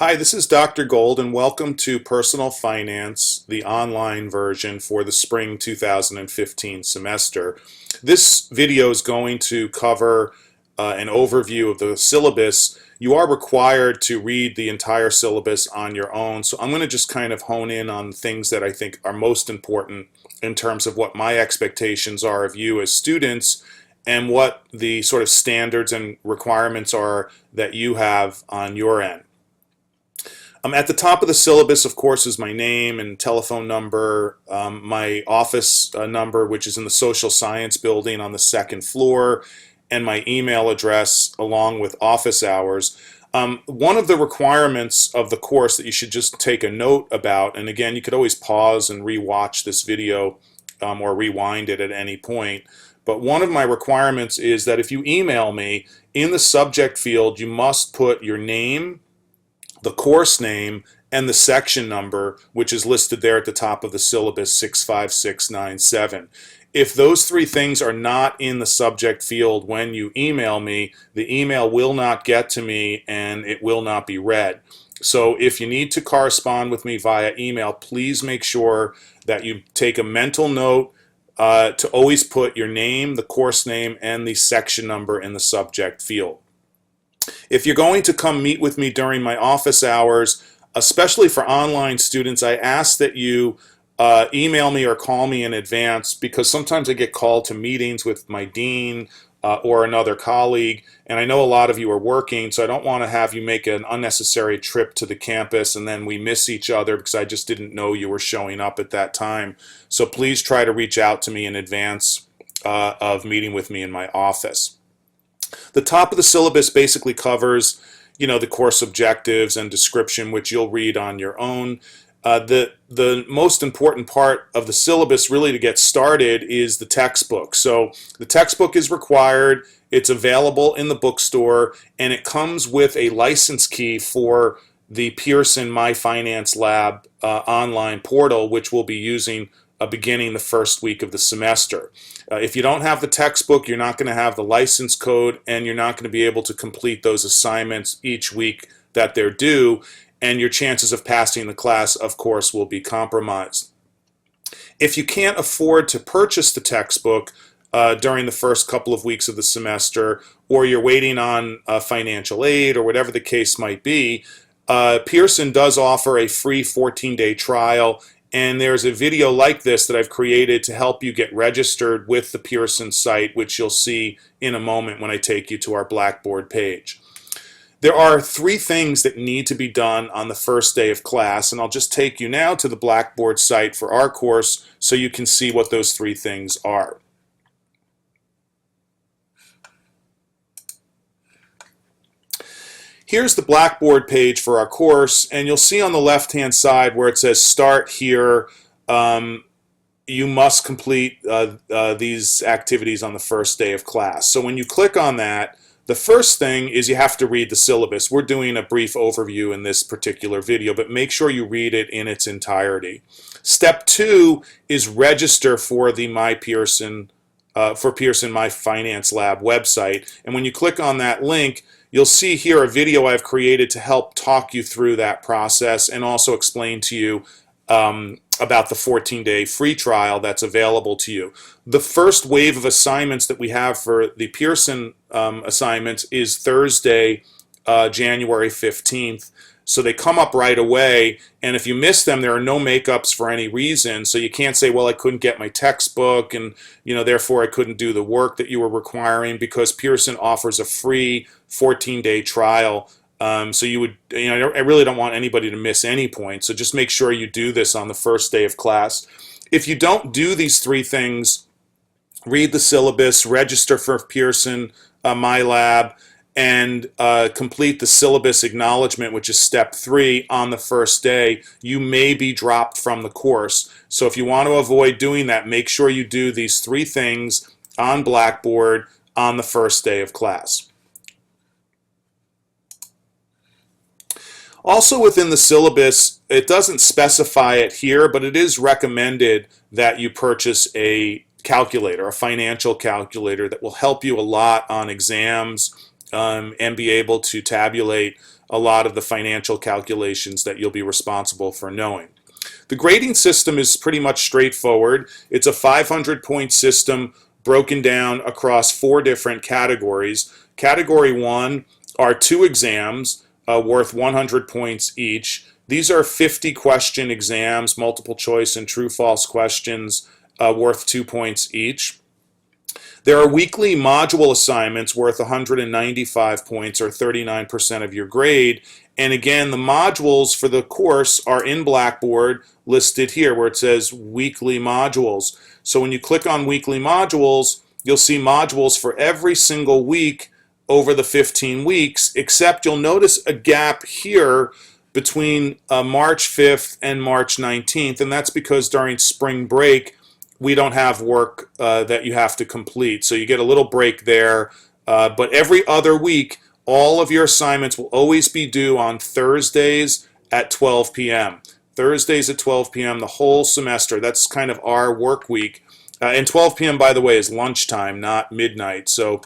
Hi, this is Dr. Gold, and welcome to Personal Finance, the online version for the spring 2015 semester. This video is going to cover an overview of the syllabus. You are required to read the entire syllabus on your own, so I'm going to just kind of hone in on things that I think are most important in terms of what my expectations are of you as students and what the sort of standards and requirements are that you have on your end. At the top of the syllabus, of course, is my name and telephone number, my office number, which is in the social science building on the second floor, and my email address along with office hours. One of the requirements of the course that you should just take a note about, and again, you could always pause and re-watch this video or rewind it at any point, but one of my requirements is that if you email me, in the subject field, you must put your name, the course name, and the section number, which is listed there at the top of the syllabus, 65697. If those three things are not in the subject field when you email me, the email will not get to me and it will not be read. So if you need to correspond with me via email, please make sure that you take a mental note to always put your name, the course name, and the section number in the subject field. If you're going to come meet with me during my office hours, especially for online students, I ask that you email me or call me in advance, because sometimes I get called to meetings with my dean or another colleague, and I know a lot of you are working, so I don't want to have you make an unnecessary trip to the campus and then we miss each other because I just didn't know you were showing up at that time. So please try to reach out to me in advance of meeting with me in my office. The top of the syllabus basically covers, the course objectives and description, which you'll read on your own. The most important part of the syllabus, really, to get started, is the textbook. So the textbook is required. It's available in the bookstore, and it comes with a license key for the Pearson My Finance Lab online portal, which we'll be using beginning the first week of the semester. If you don't have the textbook, you're not going to have the license code, and you're not going to be able to complete those assignments each week that they're due, and your chances of passing the class, of course, will be compromised. If you can't afford to purchase the textbook during the first couple of weeks of the semester, or you're waiting on financial aid or whatever the case might be, Pearson does offer a free 14-day trial, and there's a video like this that I've created to help you get registered with the Pearson site, which you'll see in a moment when I take you to our Blackboard page. There are three things that need to be done on the first day of class, and I'll just take you now to the Blackboard site for our course so you can see what those three things are. Here's the Blackboard page for our course, and you'll see on the left-hand side where it says Start Here, you must complete these activities on the first day of class. So when you click on that, the first thing is you have to read the syllabus. We're doing a brief overview in this particular video, but make sure you read it in its entirety. Step 2 is register for the Pearson My Finance Lab website, and when you click on that link, you'll see here a video I've created to help talk you through that process and also explain to you about the 14-day free trial that's available to you. The first wave of assignments that we have for the Pearson assignments is Thursday, January 15th. So they come up right away, and if you miss them, there are no makeups for any reason. So you can't say, well, I couldn't get my textbook, and therefore I couldn't do the work that you were requiring, because Pearson offers a free 14-day trial. So you would, I really don't want anybody to miss any point. So just make sure you do this on the first day of class. If you don't do these three things, read the syllabus, register for Pearson My Lab, and complete the syllabus acknowledgement, which is step 3 on the first day, you may be dropped from the course. So if you want to avoid doing that, make sure you do these three things on Blackboard on the first day of class. Also within the syllabus, it doesn't specify it here, but it is recommended that you purchase a calculator, a financial calculator that will help you a lot on exams and be able to tabulate a lot of the financial calculations that you'll be responsible for knowing. The grading system is pretty much straightforward. It's a 500-point system broken down across 4 different categories. Category 1 are 2 exams worth 100 points each. These are 50-question exams, multiple choice and true-false questions worth 2 points each. There are weekly module assignments worth 195 points, or 39% of your grade. And again, the modules for the course are in Blackboard, listed here where it says weekly modules. So when you click on weekly modules, you'll see modules for every single week over the 15 weeks, except you'll notice a gap here between March 5th and March 19th, and that's because during spring break, we don't have work that you have to complete. So you get a little break there, but every other week, all of your assignments will always be due on Thursdays at 12 p.m. Thursdays at 12 p.m. the whole semester. That's kind of our work week. And 12 p.m., by the way, is lunchtime, not midnight. So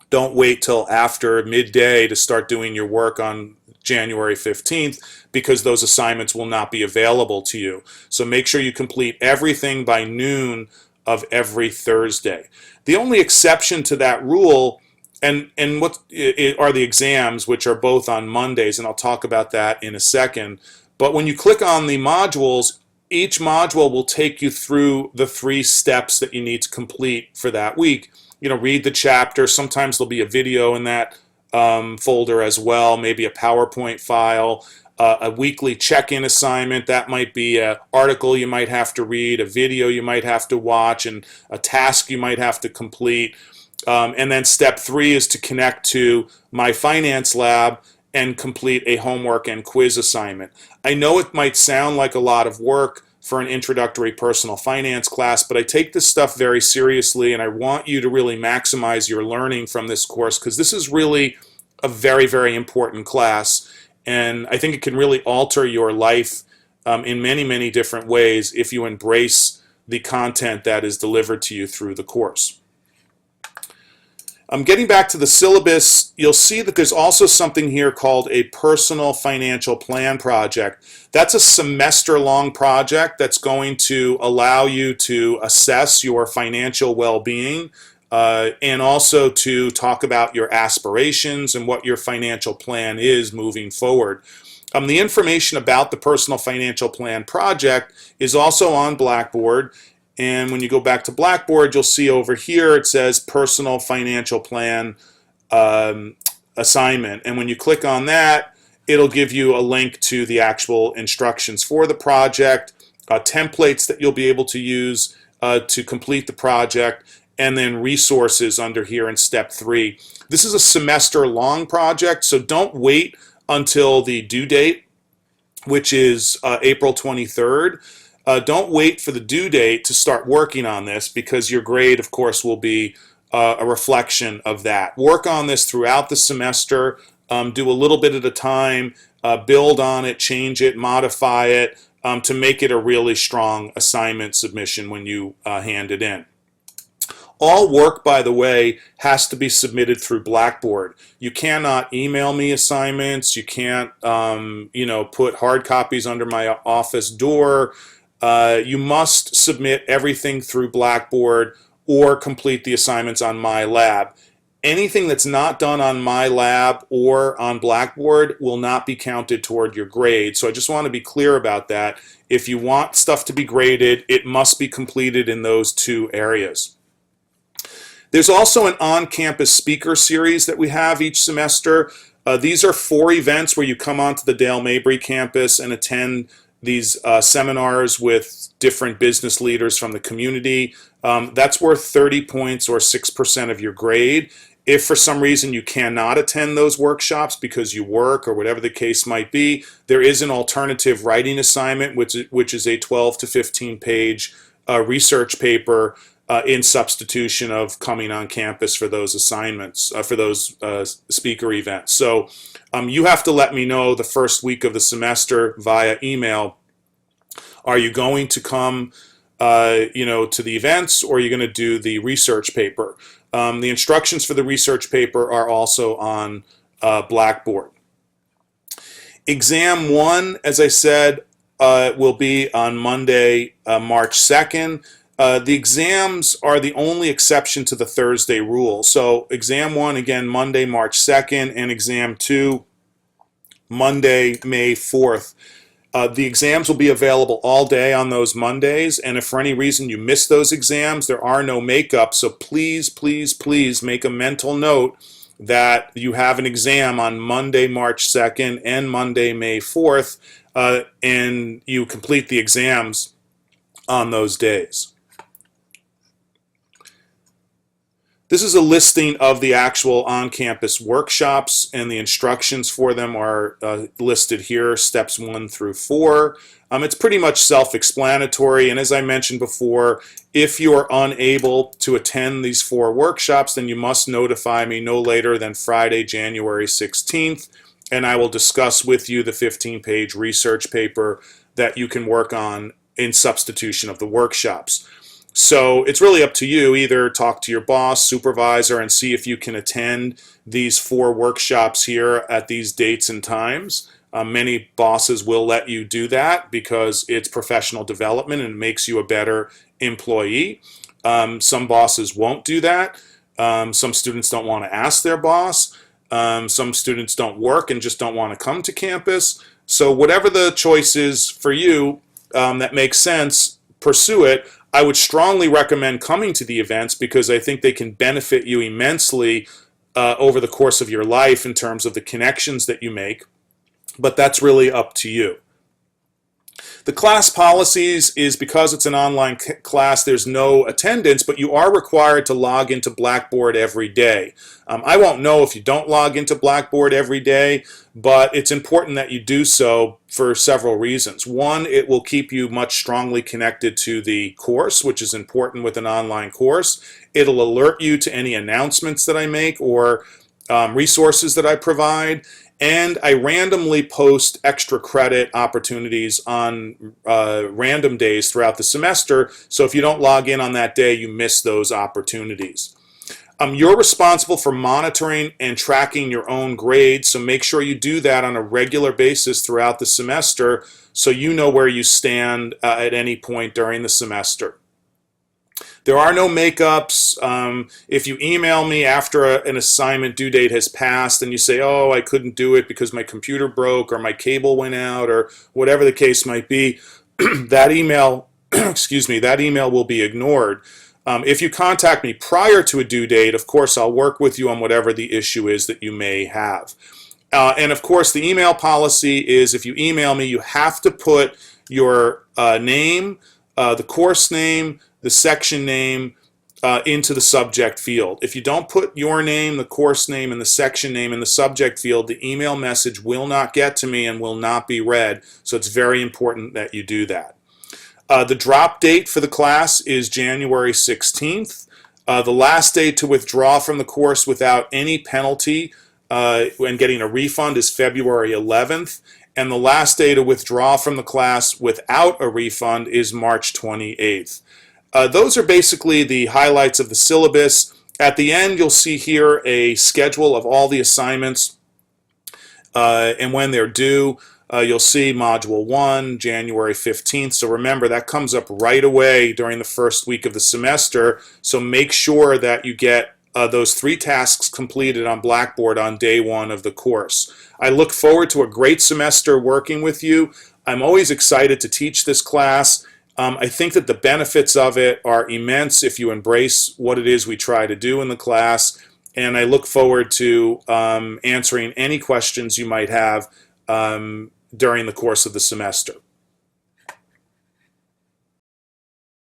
don't wait till after midday to start doing your work on January 15th, because those assignments will not be available to you. So make sure you complete everything by noon of every Thursday. The only exception to that rule and what are the exams, which are both on Mondays, and I'll talk about that in a second. But when you click on the modules, each module will take you through the 3 steps that you need to complete for that week. Read the chapter. Sometimes there'll be a video in that folder as well, maybe a PowerPoint file, a weekly check-in assignment. That might be an article you might have to read, a video you might have to watch, and a task you might have to complete. And then step 3 is to connect to My Finance Lab and complete a homework and quiz assignment. I know it might sound like a lot of work for an introductory personal finance class, but I take this stuff very seriously, and I want you to really maximize your learning from this course, because this is really a very, very important class, and I think it can really alter your life in many, many different ways if you embrace the content that is delivered to you through the course. Getting back to the syllabus, you'll see that there's also something here called a personal financial plan project. That's a semester-long project that's going to allow you to assess your financial well-being and also to talk about your aspirations and what your financial plan is moving forward. The information about the personal financial plan project is also on Blackboard. And when you go back to Blackboard, you'll see over here it says Personal Financial Plan Assignment. And when you click on that, it'll give you a link to the actual instructions for the project, templates that you'll be able to use to complete the project, and then resources under here in step 3. This is a semester-long project, so don't wait until the due date, which is April 23rd. Don't wait for the due date to start working on this, because your grade, of course, will be a reflection of that. Work on this throughout the semester. Do a little bit at a time. Build on it, change it, modify it to make it a really strong assignment submission when you hand it in. All work, by the way, has to be submitted through Blackboard. You cannot email me assignments. You can't, put hard copies under my office door. You must submit everything through Blackboard or complete the assignments on My Lab. Anything that's not done on My Lab or on Blackboard will not be counted toward your grade. So I just want to be clear about that. If you want stuff to be graded, it must be completed in those 2 areas. There's also an on-campus speaker series that we have each semester. These are 4 events where you come onto the Dale Mabry campus and attend these seminars with different business leaders from the community. That's worth 30 points, or 6% of your grade. If for some reason you cannot attend those workshops because you work or whatever the case might be, there is an alternative writing assignment, which is a 12 to 15 page research paper in substitution of coming on campus for those assignments, for those speaker events. So you have to let me know the first week of the semester via email. Are you going to come to the events, or are you going to do the research paper? The instructions for the research paper are also on Blackboard. Exam 1, as I said, will be on Monday, March 2nd. The exams are the only exception to the Thursday rule. So exam 1, again, Monday, March 2nd, and exam 2, Monday, May 4th. The exams will be available all day on those Mondays, and if for any reason you miss those exams, there are no makeups. So please, please, please make a mental note that you have an exam on Monday, March 2nd and Monday, May 4th, and you complete the exams on those days. This is a listing of the actual on-campus workshops, and the instructions for them are listed here, steps 1 through 4. It's pretty much self-explanatory, and as I mentioned before, if you are unable to attend these 4 workshops, then you must notify me no later than Friday, January 16th, and I will discuss with you the 15-page research paper that you can work on in substitution of the workshops. So it's really up to you. Either talk to your boss, supervisor, and see if you can attend these 4 workshops here at these dates and times. Many bosses will let you do that because it's professional development and it makes you a better employee. Some bosses won't do that. Some students don't want to ask their boss. Some students don't work and just don't want to come to campus. So whatever the choice is for you that makes sense, pursue it. I would strongly recommend coming to the events because I think they can benefit you immensely over the course of your life in terms of the connections that you make, but that's really up to you. The class policies is because it's an online class, there's no attendance, but you are required to log into Blackboard every day. I won't know if you don't log into Blackboard every day, but it's important that you do so for several reasons. One, it will keep you much strongly connected to the course, which is important with an online course. It'll alert you to any announcements that I make or resources that I provide. And I randomly post extra credit opportunities on random days throughout the semester. So if you don't log in on that day, you miss those opportunities. You're responsible for monitoring and tracking your own grades, so make sure you do that on a regular basis throughout the semester so you know where you stand at any point during the semester. There are no makeups. If you email me after an assignment due date has passed and you say, oh, I couldn't do it because my computer broke or my cable went out or whatever the case might be, that email, that email will be ignored. If you contact me prior to a due date, of course, I'll work with you on whatever the issue is that you may have. And of course, the email policy is if you email me, you have to put your name, the course name, the section name into the subject field. If you don't put your name, the course name, and the section name in the subject field, the email message will not get to me and will not be read. So it's very important that you do that. The drop date for the class is January 16th. The last day to withdraw from the course without any penalty when getting a refund is February 11th. And the last day to withdraw from the class without a refund is March 28th. Those are basically the highlights of the syllabus. At the end, you'll see here a schedule of all the assignments and when they're due. You'll see Module 1, January 15th. So remember, that comes up right away during the first week of the semester. So make sure that you get those 3 tasks completed on Blackboard on day 1 of the course. I look forward to a great semester working with you. I'm always excited to teach this class. I think that the benefits of it are immense if you embrace what it is we try to do in the class. And I look forward to answering any questions you might have during the course of the semester.